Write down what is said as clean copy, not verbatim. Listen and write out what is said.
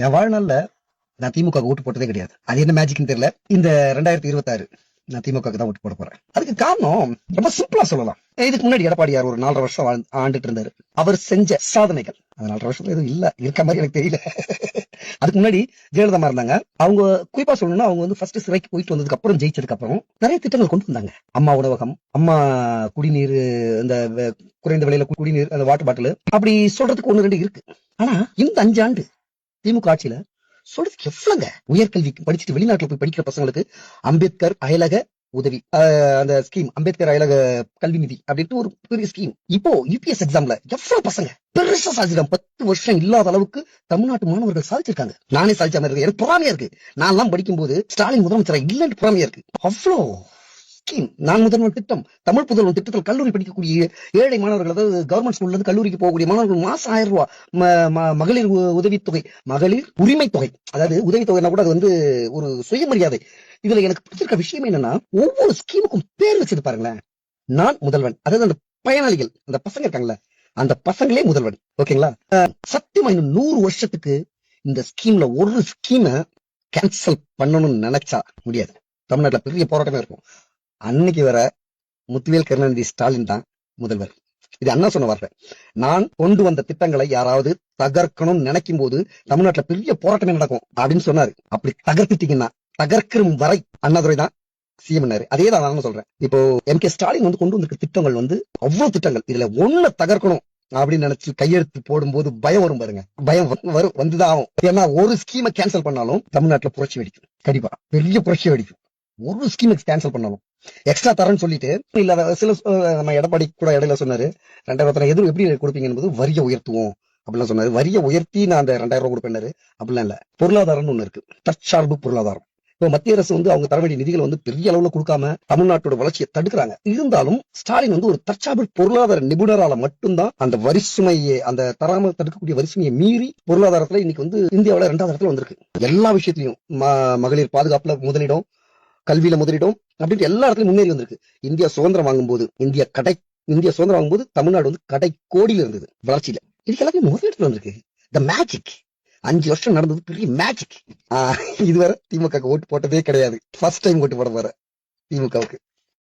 என் வாழ்நாள்ல நான் திமுக ஓட்டு போட்டதே கிடையாது. அது என்ன மேஜிக்னு தெரியல. இந்த 2026 நான் திமுக தான் ஓட்டு போட போறேன். அதுக்கு காரணம் ரொம்ப சிம்பிளா சொல்லலாம். இதுக்கு முன்னாடி எடப்பாடியார் ஒரு 4.5 வருஷம் ஆண்டுட்டு இருந்தாரு. அவர் செஞ்ச சாதனைகள் அது 4.5 வருஷம் எதுவும் இல்ல இருக்க மாதிரி எனக்கு தெரியல. அதுக்கு முன்னாடி ஜெயலலிதா இருந்தாங்க. அவங்க குறிப்பா சொல்லணும்னா அவங்க வந்து ஃபர்ஸ்ட் சிறைக்கு போயிட்டு வந்ததுக்கு அப்புறம் ஜெயிச்சதுக்கு அப்புறம் நிறைய திட்டங்கள் கொண்டு வந்தாங்க. அம்மா உணவகம், அம்மா குடிநீர், இந்த குறைந்த விலையில குடிநீர், அந்த வாட்டர் பாட்டில், அப்படி சொல்றதுக்கு 1 2 இருக்கு. ஆனா இந்த 5 ஆண்டு திமுக ஆட்சியில சொல்றதுக்கு எவ்வளவுங்க. உயர்கல்வி படிச்சுட்டு வெளிநாட்டுல போய் படிக்கிற பசங்களுக்கு அம்பேத்கர் அயலக உதவி, அந்த ஸ்கீம், அம்பேத்கர் அயலக கல்வி நிதி அப்படின்ட்டு ஒரு பெரிய ஸ்கீம். இப்போ யூபிஎஸ் எக்ஸாம்ல எவ்வளவு பசங்க பெருசா சாதிச்சிருக்காங்க. 10 வருஷம் இல்லாத அளவுக்கு தமிழ்நாட்டு மாணவர்கள் சாதிச்சிருக்காங்க. நானே சாதிச்ச மாதிரி இருக்கு. எனக்கு பொறாமையா இருக்கு. நான் எல்லாம் படிக்கும் போது ஸ்டாலின் முதலமைச்சரா இல்லன்னு பொறாமையா இருக்கு. அவ்வளோ ஸ்கீம். நான் முதல்வர் திட்டம், தமிழ் புதல்வன் திட்டத்தில் கல்லூரி படிக்கக்கூடிய ஏழை மாணவர்கள், அதாவது கவர்மெண்ட் ஸ்கூல்ல இருந்து கல்லூரிக்கு போகக்கூடிய மாணவர்கள் மாசம் 1000 ரூபாய் மகளிர் உதவித்தொகை, மகளிர் உரிமை தொகை. அதாவது உதவித்தொகைனா கூட அது வந்து ஒரு சுயமரியாதை. இதுல எனக்கு பிடிச்சிருக்க விஷயம் என்னன்னா, ஒவ்வொரு ஸ்கீமுக்கும் பேர் வச்சது பாருங்களேன். நான் முதல்வன், அதாவது அந்த பயனாளிகள், அந்த பசங்க இருக்காங்களா, அந்த பசங்களே முதல்வன். ஓகேங்களா? சத்தியமா இன்னும் 100 வருஷத்துக்கு இந்த ஸ்கீம்ல ஒரு ஸ்கீமை கேன்சல் பண்ணணும்னு நினைச்சா முடியாது. தமிழ்நாட்டுல பெரிய போராட்டமே இருக்கும். அன்னைக்கு வர முத்துவேல் கருணாநிதி ஸ்டாலின் தான் முதல்வர். இது அண்ணா சொன்ன வார்த்தை. நான் கொண்டு வந்த திட்டங்களை யாராவது தகர்க்கணும்னு நினைக்கும் போது தமிழ்நாட்டுல பெரிய போராட்டமே நடக்கும் அப்படின்னு சொன்னாரு. அப்படி தகர்த்துட்டீங்கன்னா, தகர்க்கிற வரை அண்ணாதுரை தான் சிஎம். அதே தான் நான் சொல்றேன். இப்போ எம்.கே. ஸ்டாலின் வந்து கொண்டு வந்திருக்க திட்டங்கள் வந்து அவ்வளவு திட்டங்கள். இதுல ஒண்ணு தகர்க்கணும் அப்படின்னு நினைச்சு கையெழுத்து போடும்போது பயம் வரும் பாருங்க. பயம் வரும், வந்துதான் ஆகும். ஏன்னா ஒரு ஸ்கீமை கேன்சல் பண்ணாலும் தமிழ்நாட்டுல புரட்சி வெடிக்கும். கண்டிப்பா பெரிய புரட்சி வெடிக்கும். ஒரு ஸ்கீம் கேன்சல் பண்ணாலும் எக்ஸ்ட்ரா தரேன்னு சொல்லிட்டு இல்ல. சில நம்ம எடப்பாடி கூட இடையில சொன்னாரு, 2000 எதிர்ப்பு எப்படி கொடுப்பீங்க என்பது வரியை உயர்த்துவோம் அப்படிலாம் சொன்னாரு. வரியை உயர்த்தி நான் அந்த 2000 ரூபாய் கொடுப்பேன் அப்படிலாம் இல்ல. பொருளாதாரம்னு ஒண்ணு இருக்கு, தற்சார்பு பொருளாதாரம். இப்போ மத்திய அரசு வந்து அவங்க தர வேண்டிய நிதிகளை வந்து பெரிய அளவுல கொடுக்காம தமிழ்நாட்டோட வளர்ச்சியை தடுக்கிறாங்க. இருந்தாலும் ஸ்டாலின் வந்து ஒரு தற்சார்பு பொருளாதார நிபுணரால மட்டும்தான் அந்த வரிசுமையை, அந்த தராம தடுக்கக்கூடிய வரிசுமையை மீறி பொருளாதாரத்துல இன்னைக்கு வந்து இந்தியாவில 2வது இடத்துல வந்திருக்கு. எல்லா விஷயத்திலையும் மகளிர் பாதுகாப்புல முதலிடம், கல்வியில முதலிடம் அப்படின்ட்டு எல்லா இடத்துலயும் முன்னேறி வந்திருக்கு. இந்தியா சுதந்திரம் வாங்கும்போது இந்தியா சுதந்திரம் வாங்கும்போது தமிழ்நாடு வந்து கடை கோடியில இருந்தது வளர்ச்சியில. இதுக்கு எல்லாத்தையும் முதலிடத்துல வந்திருக்கு. The magic. 5 வருஷம் நடந்தது பெரிய மேஜிக். இதுவரை திமுக ஓட்டு போட்டதே கிடையாது. ஃபர்ஸ்ட் டைம் ஓட்டு போட போற திமுகவுக்கு.